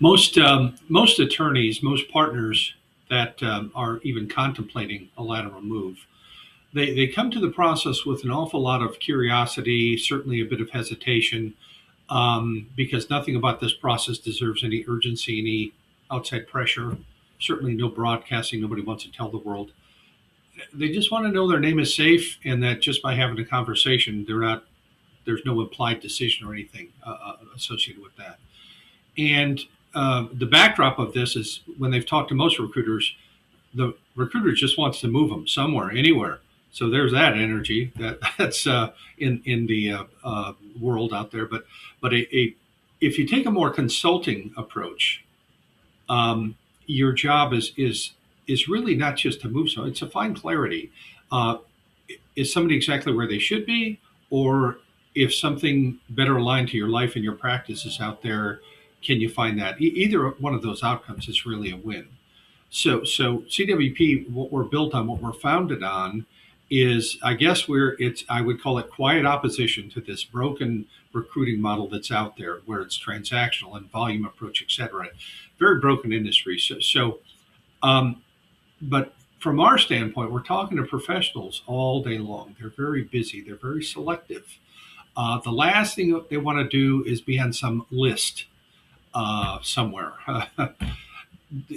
Most attorneys, most partners that are even contemplating a lateral move, they come to the process with an awful lot of curiosity, certainly a bit of hesitation, because nothing about this process deserves any urgency, any outside pressure. Certainly no broadcasting. Nobody wants to tell the world. They just want to know their name is safe, and that just by having a conversation, they're not. There's no implied decision or anything associated with that. And the backdrop of this is when they've talked to most recruiters, the recruiter just wants to move them somewhere, anywhere. So there's that energy that's in the world out there. But if you take a more consulting approach, your job is really not just to move someone; it's to find clarity. Uh, is somebody exactly where they should be, or if something better aligned to your life and your practice is out there, can you find that? Either one of those outcomes is really a win. So CWP, what we're built on, what we're founded on, is I guess I would call it quiet opposition to this broken recruiting model that's out there, where it's transactional and volume approach, et cetera. Very broken industry. Um, but from our standpoint, we're talking to professionals all day long. They're very busy. They're very selective. The last thing that they want to do is be on some list somewhere.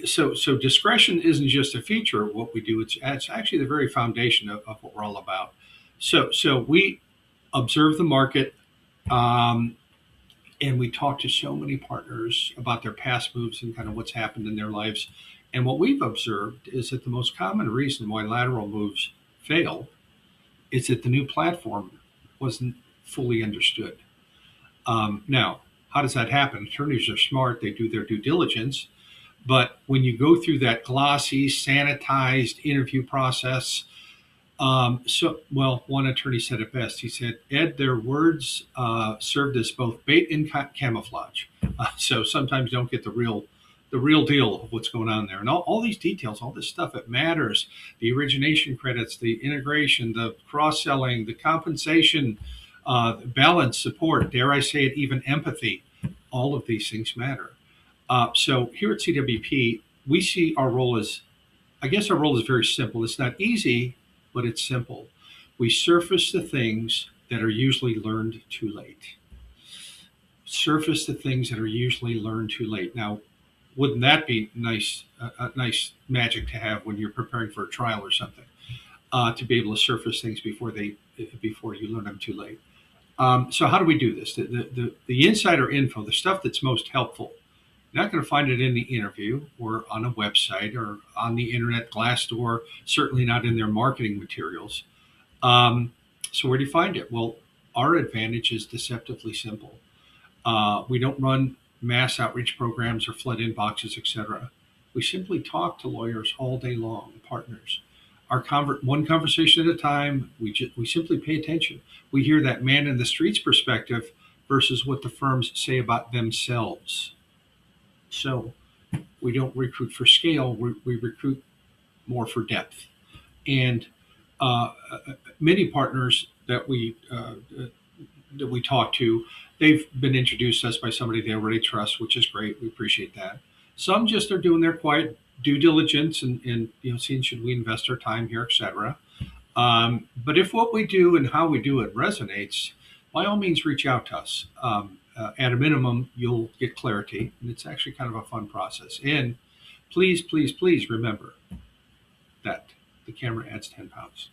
So discretion isn't just a feature of what we do. It's actually the very foundation of what we're all about. So we observe the market, um, and we talk to so many partners about their past moves and kind of what's happened in their lives. And what we've observed is that the most common reason why lateral moves fail is that the new platform wasn't fully understood. Now, how does that happen? Attorneys are smart; they do their due diligence. But when you go through that glossy, sanitized interview process, one attorney said it best. He said, "Ed, their words served as both bait and camouflage. So sometimes you don't get the real deal of what's going on there, and all these details, all this stuff, it matters. The origination credits, the integration, the cross selling, the compensation, balance, support. Dare I say it, even empathy. All of these things matter." So here at CWP, we see our role as, I guess our role is very simple. It's not easy, but it's simple. We surface the things that are usually learned too late. Surface the things that are usually learned too late. Now, wouldn't that be nice, a nice magic to have when you're preparing for a trial or something, to be able to surface things before you learn them too late? So how do we do this? The insider info, the stuff that's most helpful, you're not going to find it in the interview or on a website or on the internet, Glassdoor, certainly not in their marketing materials. So where do you find it? Well, our advantage is deceptively simple. We don't run mass outreach programs or flood inboxes, etc. We simply talk to lawyers all day long, partners. One conversation at a time. We simply pay attention. We hear that man in the streets perspective versus what the firms say about themselves. So we don't recruit for scale. We recruit more for depth. And many partners that we talk to, they've been introduced to us by somebody they already trust, which is great. We appreciate that. Some just are doing their quiet due diligence and seeing should we invest our time here, etc. But if what we do and how we do it resonates, by all means, reach out to us. At a minimum, you'll get clarity, and it's actually kind of a fun process. And please, please, please remember that the camera adds 10 pounds.